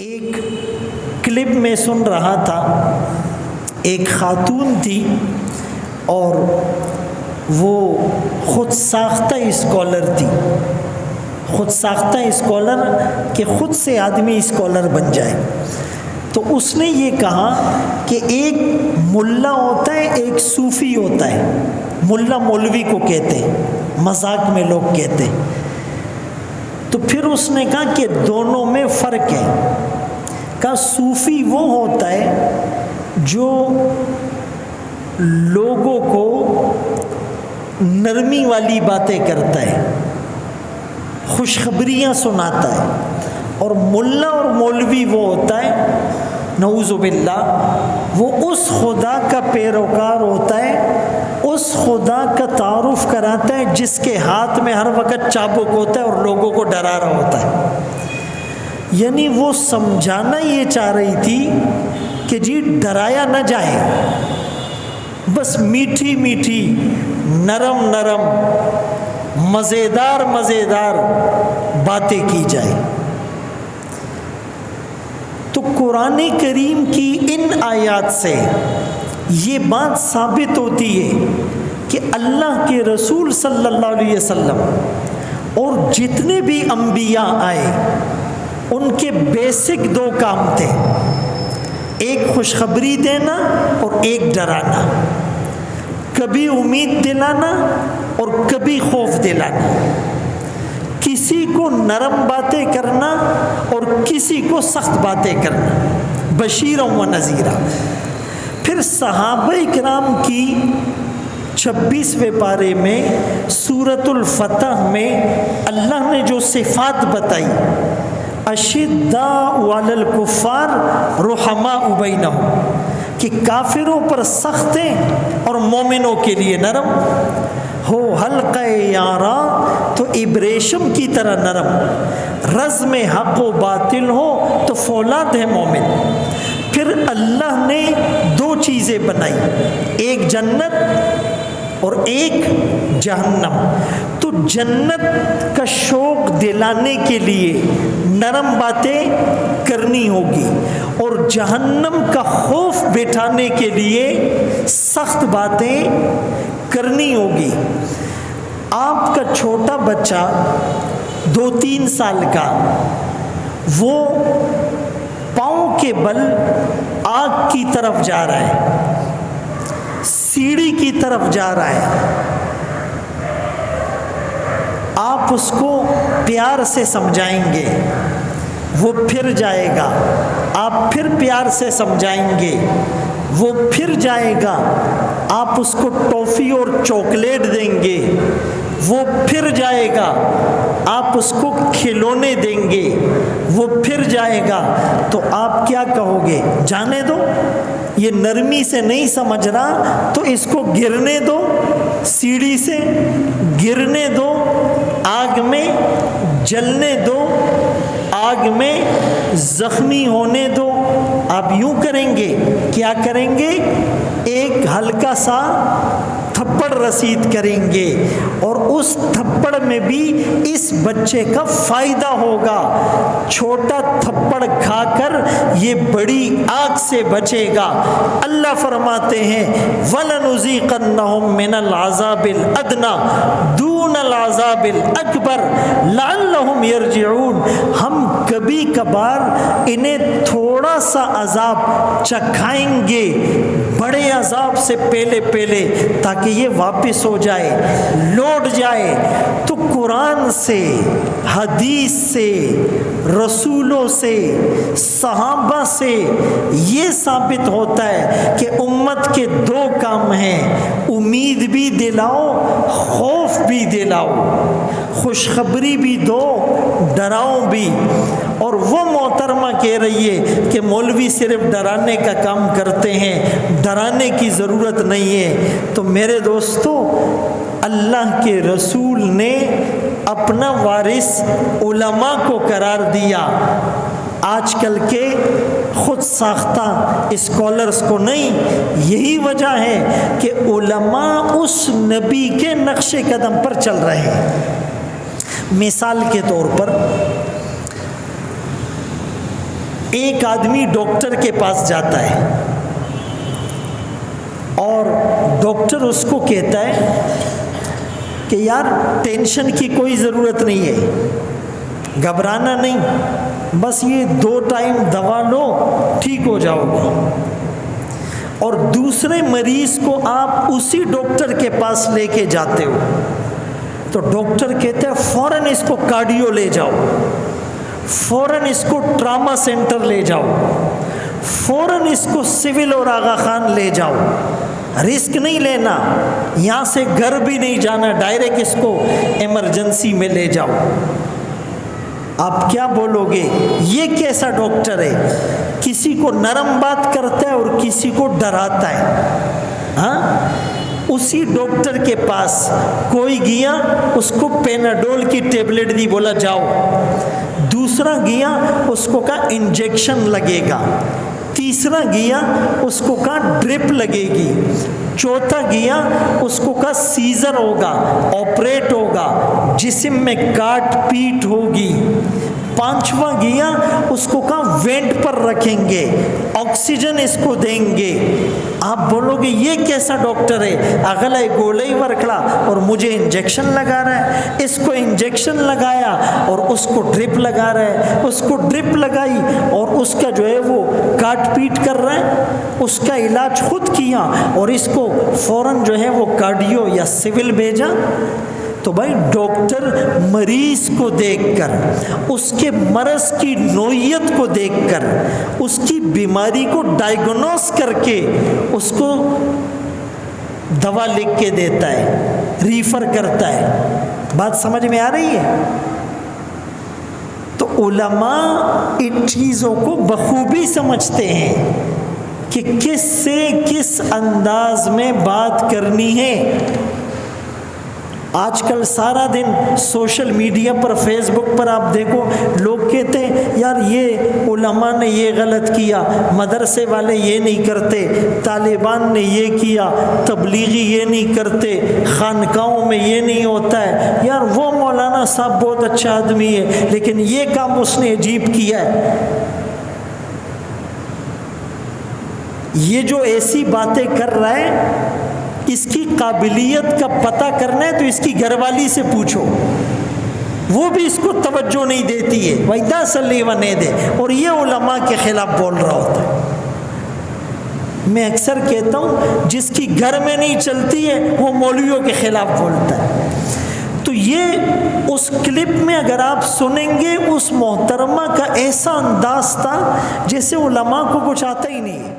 ایک کلپ میں سن رہا تھا، ایک خاتون تھی اور وہ خود ساختہ اسکالر تھی، خود ساختہ اسکالر کہ خود سے آدمی اسکالر بن جائے۔ تو اس نے یہ کہا کہ ایک ملا ہوتا ہے، ایک صوفی ہوتا ہے، ملا مولوی کو کہتے ہیں، مذاق میں لوگ کہتے ہیں۔ تو پھر اس نے کہا کہ دونوں میں فرق ہے۔ کہا صوفی وہ ہوتا ہے جو لوگوں کو نرمی والی باتیں کرتا ہے، خوشخبریاں سناتا ہے، اور ملا اور مولوی وہ ہوتا ہے نعوذ باللہ وہ اس خدا کا پیروکار ہوتا ہے، اس خدا کا تعارف کراتا ہے جس کے ہاتھ میں ہر وقت چابک ہوتا ہے اور لوگوں کو ڈرا رہا ہوتا ہے۔ یعنی وہ سمجھانا یہ چاہ رہی تھی کہ جی ڈرایا نہ جائے، بس میٹھی میٹھی نرم نرم مزیدار مزیدار باتیں کی جائے۔ تو قرآن کریم کی ان آیات سے یہ بات ثابت ہوتی ہے کہ اللہ کے رسول صلی اللہ علیہ وسلم اور جتنے بھی انبیاء آئے ان کے بیسک دو کام تھے، ایک خوشخبری دینا اور ایک ڈرانا، کبھی امید دلانا اور کبھی خوف دلانا، کسی کو نرم باتیں کرنا اور کسی کو سخت باتیں کرنا، بشیرا و نذیرا۔ پھر صحابہ کرام کی 26ویں پارے میں سورۃ الفتح میں اللہ نے جو صفات بتائی، اشداء علی الکفار رحماء بینہم، کہ کافروں پر سخت ہیں اور مومنوں کے لیے نرم، ہو حلقہ یاراں تو ابریشم کی طرح نرم، رزم حق و باطل ہو تو فولاد ہے مومن۔ پھر اللہ نے دو چیزیں بنائی، ایک جنت اور ایک جہنم۔ تو جنت کا شوق دلانے کے لیے نرم باتیں کرنی ہوگی اور جہنم کا خوف بٹھانے کے لیے سخت باتیں کرنی ہوگی۔ آپ کا چھوٹا بچہ 2-3 سال کا، وہ پاؤں کے بل آگ کی طرف جا رہا ہے، سیڑھی کی طرف جا رہا ہے، آپ اس کو پیار سے سمجھائیں گے، وہ پھر جائے گا، آپ پھر پیار سے سمجھائیں گے، وہ پھر جائے گا، آپ اس کو ٹافی اور چاکلیٹ دیں گے، وہ پھر جائے گا، آپ اس کو کھلونے دیں گے، وہ پھر جائے گا۔ تو آپ کیا کہو گے؟ جانے دو، یہ نرمی سے نہیں سمجھ رہا تو اس کو گرنے دو، سیڑھی سے گرنے دو، آگ میں جلنے دو، آگ میں زخمی ہونے دو۔ آپ یوں کریں گے، کیا کریں گے؟ ایک ہلکا سا تھپڑ رسید کریں گے، اور اس تھپڑ میں بھی اس بچے کا فائدہ ہوگا، چھوٹا تھپڑ کھا کر یہ بڑی آگ سے بچے گا۔ اللہ فرماتے ہیں وَلَنُذِيقَنَّهُم مِّنَ الْعَذَابِ الْأَدْنَىٰ دُونَ الْعَذَابِ الْأَكْبَرِ لَعَلَّهُمْ يَرْجِعُونَ۔ ہم کبھی کبھار انہیں تھوڑا سا عذاب چکھائیں گے بڑے عذاب سے پہلے تاکہ یہ واپس ہو جائے، لوٹ جائے۔ تو قرآن سے، حدیث سے، رسولوں سے، صحابہ سے یہ ثابت ہوتا ہے کہ امت کے دو کام ہیں، امید بھی دلاؤ، خوف بھی دلاؤ، خوشخبری بھی دو، ڈراؤ بھی۔ اور وہ محترمہ کہہ رہی ہے کہ مولوی صرف ڈرانے کا کام کرتے ہیں، ڈرانے کی ضرورت نہیں ہے۔ تو میرے دوستو، اللہ کے رسول نے اپنا وارث علماء کو قرار دیا، آج کل کے خود ساختہ اسکالرز کو نہیں۔ یہی وجہ ہے کہ علماء اس نبی کے نقش قدم پر چل رہے ہیں۔ مثال کے طور پر ایک آدمی ڈاکٹر کے پاس جاتا ہے اور ڈاکٹر اس کو کہتا ہے کہ یار ٹینشن کی کوئی ضرورت نہیں ہے، گھبرانا نہیں، بس یہ 2 ٹائم دوا لو ٹھیک ہو جاؤ گے۔ اور دوسرے مریض کو آپ اسی ڈاکٹر کے پاس لے کے جاتے ہو تو ڈاکٹر کہتے ہیں فوراً اس کو کارڈیو لے جاؤ، فوراً اس کو ٹراما سینٹر لے جاؤ، فوراً اس کو سول اور آغا خان لے جاؤ، رسک نہیں لینا، یہاں سے گھر بھی نہیں جانا، ڈائریکٹ اس کو ایمرجنسی میں لے جاؤ۔ آپ کیا بولو گے؟ یہ کیسا ڈاکٹر ہے؟ کسی کو نرم بات کرتا ہے اور کسی کو ڈراتا ہے۔ ہاں، اسی ڈاکٹر کے پاس کوئی گیا، اس کو پیناڈول کی ٹیبلٹ دی، بولا جاؤ، دوسرا گیا اس کو کہا انجیکشن لگے گا، تیسرا گیا اس کو کہا ڈرپ لگے گی، چوتھا گیا اس کو کہا سیزر ہوگا، آپریٹ ہوگا، جسم میں کاٹ پیٹ ہوگی، پانچواں گیا اس کو کہا وینٹ پر رکھیں گے، آکسیجن اس کو دیں گے۔ آپ بولو گے یہ کیسا ڈاکٹر ہے؟ اگلا گولئی ورکڑا اور مجھے انجیکشن لگا رہا ہے، اس کو انجیکشن لگایا اور اس کو ڈرپ لگا رہا ہے، اس کو ڈرپ لگائی اور اس کا جو ہے وہ کاٹ پیٹ کر رہا ہے، اس کا علاج خود کیا اور اس کو فوراً جو ہے وہ کارڈیو یا سول بھیجا۔ تو بھائی ڈاکٹر مریض کو دیکھ کر، اس کے مرض کی نوعیت کو دیکھ کر، اس کی بیماری کو ڈائیگنوز کر کے اس کو دوا لکھ کے دیتا ہے، ریفر کرتا ہے۔ بات سمجھ میں آ رہی ہے؟ تو علماء ان چیزوں کو بخوبی سمجھتے ہیں کہ کس سے کس انداز میں بات کرنی ہے۔ آج کل سارا دن سوشل میڈیا پر، فیس بک پر آپ دیکھو، لوگ کہتے ہیں یار یہ علماء نے یہ غلط کیا، مدرسے والے یہ نہیں کرتے، طالبان نے یہ کیا، تبلیغی یہ نہیں کرتے، خانقاہوں میں یہ نہیں ہوتا ہے، یار وہ مولانا صاحب بہت اچھا آدمی ہے لیکن یہ کام اس نے عجیب کیا ہے۔ یہ جو ایسی باتیں کر رہا ہے، اس کی قابلیت کا پتہ کرنا ہے تو اس کی گھر والی سے پوچھو، وہ بھی اس کو توجہ نہیں دیتی ہے، وَإِذَا صَلِّ وَنَيْدِ، اور یہ علماء کے خلاف بول رہا ہوتا ہے۔ میں اکثر کہتا ہوں جس کی گھر میں نہیں چلتی ہے وہ مولویوں کے خلاف بولتا ہے۔ تو یہ اس کلپ میں اگر آپ سنیں گے، اس محترمہ کا ایسا انداز تھا جیسے علماء کو کچھ آتا ہی نہیں ہے۔